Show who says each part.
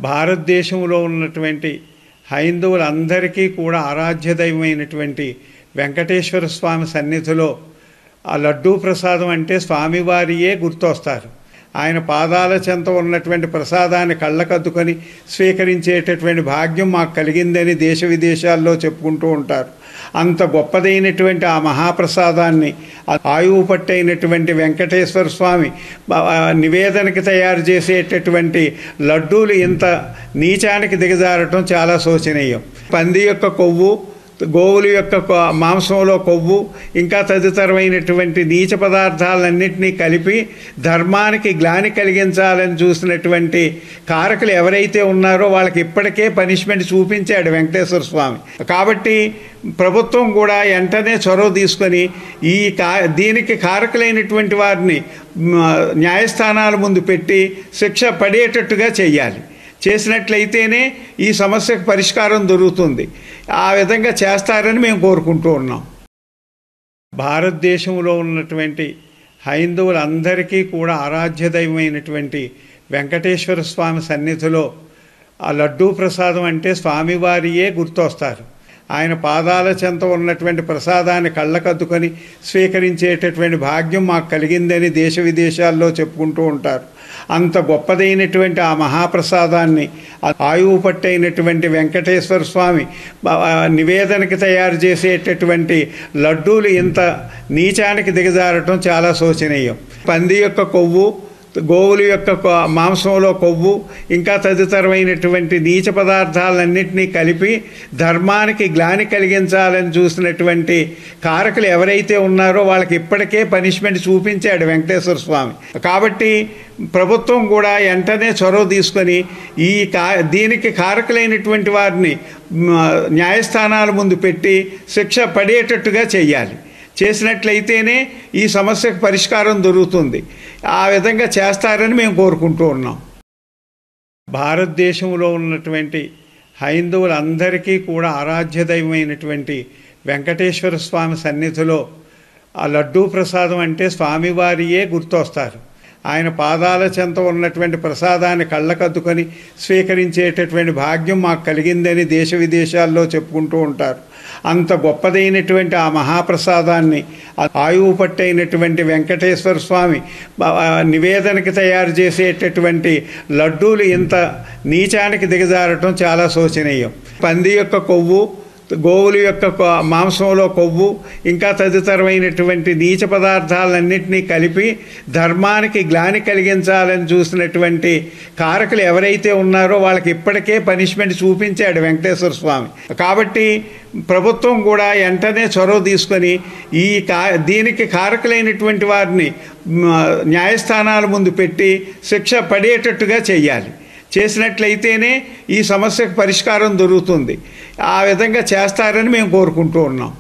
Speaker 1: భారతదేశంలో ఉన్నటువంటి హైందవులందరికీ కూడా ఆరాధ్య దైవమైనటువంటి వెంకటేశ్వర స్వామి సన్నిధిలో ఆ లడ్డూ ప్రసాదం అంటే స్వామివారియే గుర్తొస్తారు. ఆయన పాదాల చెంత ఉన్నటువంటి ప్రసాదాన్ని కళ్ళకద్దుకొని స్వీకరించేటటువంటి భాగ్యం మాకు కలిగిందని దేశ విదేశాల్లో చెప్పుకుంటూ ఉంటారు. అంత గొప్పదైనటువంటి ఆ మహాప్రసాదాన్ని ఆయువు పట్టైనటువంటి వెంకటేశ్వర స్వామి నివేదనకి తయారు చేసేటటువంటి లడ్డూలు ఇంత నీచానికి దిగజారటం చాలా శోచనీయం. పంది యొక్క కొవ్వు, గోవుల యొక్క మాంసంలో కొవ్వు, ఇంకా తదితరమైనటువంటి నీచ పదార్థాలన్నింటినీ కలిపి ధర్మానికి గ్లాని కలిగించాలని చూసినటువంటి కారకులు ఎవరైతే ఉన్నారో వాళ్ళకి ఇప్పటికే పనిష్మెంట్ చూపించాడు వెంకటేశ్వర స్వామి. కాబట్టి ప్రభుత్వం కూడా వెంటనే చొరవ తీసుకొని దీనికి కారకులైనటువంటి వారిని న్యాయస్థానాల ముందు పెట్టి శిక్ష పడేటట్టుగా చెయ్యాలి. చేసినట్లయితేనే ఈ సమస్యకు పరిష్కారం దొరుకుతుంది. ఆ విధంగా చేస్తారని మేము కోరుకుంటూ ఉన్నాం. భారతదేశంలో ఉన్నటువంటి హైందవులందరికీ కూడా ఆరాధ్య దైవమైనటువంటి వెంకటేశ్వర స్వామి సన్నిధిలో ఆ లడ్డూ ప్రసాదం అంటే స్వామివారియే గుర్తొస్తారు. ఆయన పాదాల చెంత ఉన్నటువంటి ప్రసాదాన్ని కళ్ళకద్దుకొని స్వీకరించేటటువంటి భాగ్యం మాకు కలిగిందని దేశ విదేశాల్లో చెప్పుకుంటూ ఉంటారు. అంత గొప్పదైనటువంటి ఆ మహాప్రసాదాన్ని ఆయువు పట్టైనటువంటి వెంకటేశ్వర స్వామి నివేదనకి తయారు చేసేటటువంటి లడ్డూలు ఇంత నీచానికి దిగజారటం చాలా శోచనీయం. పంది యొక్క కొవ్వు, గోవుల యొక్క మాంసంలో కొవ్వు, ఇంకా తదితరమైనటువంటి నీచ పదార్థాలన్నింటినీ కలిపి ధర్మానికి గ్లాని కలిగించాలని చూసినటువంటి కారకులు ఎవరైతే ఉన్నారో వాళ్ళకి ఇప్పటికే పనిష్మెంట్ చూపించాడు వెంకటేశ్వర స్వామి. కాబట్టి ప్రభుత్వం కూడా వెంటనే చొరవ తీసుకొని దీనికి కారకులైనటువంటి వారిని న్యాయస్థానాల ముందు పెట్టి శిక్ష పడేటట్టుగా చెయ్యాలి. చేసినట్లయితేనే ఈ సమస్యకు పరిష్కారం దొరుకుతుంది. ఆ విధంగా చేస్తారని మేము కోరుకుంటూ ఉన్నాం. భారతదేశంలో ఉన్నటువంటి హైందవులందరికీ కూడా ఆరాధ్య దైవమైనటువంటి వెంకటేశ్వర స్వామి సన్నిధిలో ఆ లడ్డూ ప్రసాదం అంటే స్వామివారియే గుర్తొస్తారు. ఆయన పాదాల చెంత ఉన్నటువంటి ప్రసాదాన్ని కళ్ళకద్దుకొని స్వీకరించేటటువంటి భాగ్యం మాకు కలిగిందని దేశ విదేశాల్లో చెప్పుకుంటూ ఉంటారు. అంత గొప్పదైనటువంటి ఆ మహాప్రసాదాన్ని ఆయువు పట్టైనటువంటి వెంకటేశ్వర స్వామి నివేదనకి తయారు చేసేటటువంటి లడ్డూలు ఇంత నీచానికి దిగజారటం చాలా శోచనీయం. పంది యొక్క కొవ్వు, గోవుల యొక్క మాంసంలో కొవ్వు, ఇంకా తదితరమైనటువంటి నీచ పదార్థాలన్నింటినీ కలిపి ధర్మానికి గ్లాని కలిగించాలని చూసినటువంటి కారకులు ఎవరైతే ఉన్నారో వాళ్ళకి ఇప్పటికే పనిష్మెంట్ చూపించాడు వెంకటేశ్వర స్వామి. కాబట్టి ప్రభుత్వం కూడా వెంటనే చొరవ తీసుకొని దీనికి కారకులైనటువంటి వారిని న్యాయస్థానాల ముందు పెట్టి శిక్ష పడేటట్టుగా చెయ్యాలి. చేసినట్లయితేనే ఈ సమస్యకు పరిష్కారం దొరుకుతుంది. ఆ విధంగా చేస్తారని మేము కోరుకుంటూ ఉన్నాం.